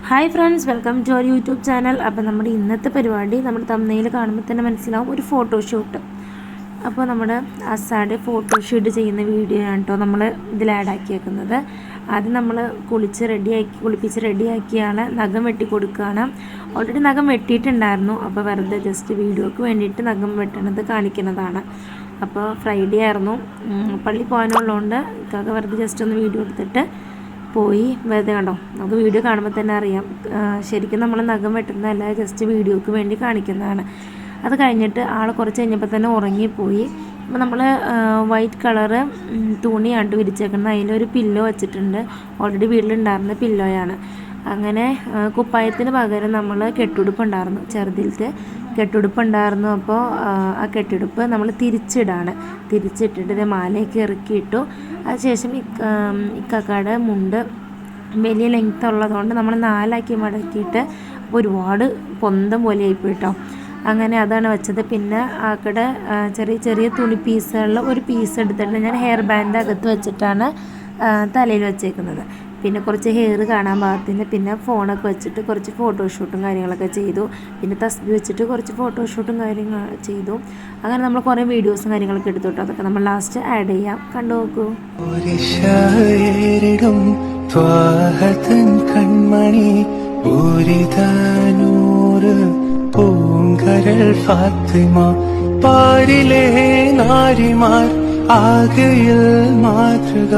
Hi friends, welcome to our YouTube channel. അപ്പോൾ നമ്മുടെ ഇന്നത്തെ പരിപാടി നമ്മൾ തമ്മിൽ കാണുമ്പോൾ തന്നെ മനസ്സിലാവും, ഒരു ഫോട്ടോഷൂട്ട്. അപ്പോൾ നമ്മുടെ അസാഡ് ഫോട്ടോഷൂട്ട് ചെയ്യുന്ന വീഡിയോ ആണ് കേട്ടോ നമ്മൾ ഇതിൽ ആഡാക്കിയേക്കുന്നത്. ആദ്യം നമ്മൾ കുളിപ്പിച്ച് റെഡിയാക്കിയാണ് നഖം വെട്ടി കൊടുക്കുകയാണ്. ഓൾറെഡി നഖം വെട്ടിയിട്ടുണ്ടായിരുന്നു. അപ്പോൾ വെറുതെ ജസ്റ്റ് വീഡിയോക്ക് വേണ്ടിയിട്ട് നഖം വെട്ടണത് കാണിക്കുന്നതാണ്. അപ്പോൾ ഫ്രൈഡേ ആയിരുന്നു, പള്ളി പോകാനുള്ളതുകൊണ്ട് ഇതൊക്കെ വെറുതെ ജസ്റ്റ് ഒന്ന് വീഡിയോ എടുത്തിട്ട് പോയി. വെറുതെ കണ്ടോ, നമുക്ക് വീഡിയോ കാണുമ്പോൾ തന്നെ അറിയാം ശരിക്കും നമ്മൾ നഖം വെട്ടുന്നതല്ല, ജസ്റ്റ് വീഡിയോക്ക് വേണ്ടി കാണിക്കുന്നതാണ്. അത് കഴിഞ്ഞിട്ട് ആൾ കുറച്ച് കഴിഞ്ഞപ്പോൾ തന്നെ ഉറങ്ങിപ്പോയി. അപ്പോൾ നമ്മൾ വൈറ്റ് കളറ് തുണിയാണ് വിരിച്ചേക്കുന്നത്. അതിലൊരു പില്ലോ വെച്ചിട്ടുണ്ട്, ഓൾറെഡി വീട്ടിലുണ്ടായിരുന്ന പില്ലോയാണ്. അങ്ങനെ കുപ്പായത്തിന് പകരം നമ്മൾ കെട്ടുടുപ്പുണ്ടായിരുന്നു, ചെറുതിലത്തെ കെട്ടുടുപ്പുണ്ടായിരുന്നു. അപ്പോൾ ആ കെട്ടുടുപ്പ് നമ്മൾ തിരിച്ചിട്ടിട്ട് മാലയൊക്കെ ഇറക്കിയിട്ടു. അതിനുശേഷം ഇക്കാക്കയുടെ മുണ്ട് വലിയ ലെങ്ത് ഉള്ളതുകൊണ്ട് നമ്മൾ 4 മടക്കിയിട്ട് ഒരുപാട് പൊന്തം പോലെ ആയിപ്പോയിട്ടോ. അങ്ങനെ അതാണ് വെച്ചത്. പിന്നെ ആക്കടെ ചെറിയ തുണി പീസുകളിൽ ഒരു പീസ് എടുത്തിട്ട് ഞാൻ ഹെയർ ബാൻഡ് അകത്ത് വെച്ചിട്ടാണ് തലയിൽ വെച്ചേക്കുന്നത്. പിന്നെ കുറച്ച് ഹെയർ കാണാൻ പാകത്തിന്, പിന്നെ ഫോണൊക്കെ വെച്ചിട്ട് കുറച്ച് ഫോട്ടോഷൂട്ടും കാര്യങ്ങളൊക്കെ ചെയ്തു. പിന്നെ തസ്ബി വെച്ചിട്ട് കുറച്ച് ഫോട്ടോഷൂട്ടും കാര്യങ്ങൾ ചെയ്തു. അങ്ങനെ നമ്മൾ കുറേ വീഡിയോസും കാര്യങ്ങളൊക്കെ എടുത്തു കേട്ടോ. അതൊക്കെ നമ്മൾ ലാസ്റ്റ് ആഡ് ചെയ്യാം, കണ്ടു നോക്കൂ. കൺമണി പൂങ്കരൾ ഫാത്തിമ പാരിലെ നാരിമാർ ആകയിൽ മാതൃക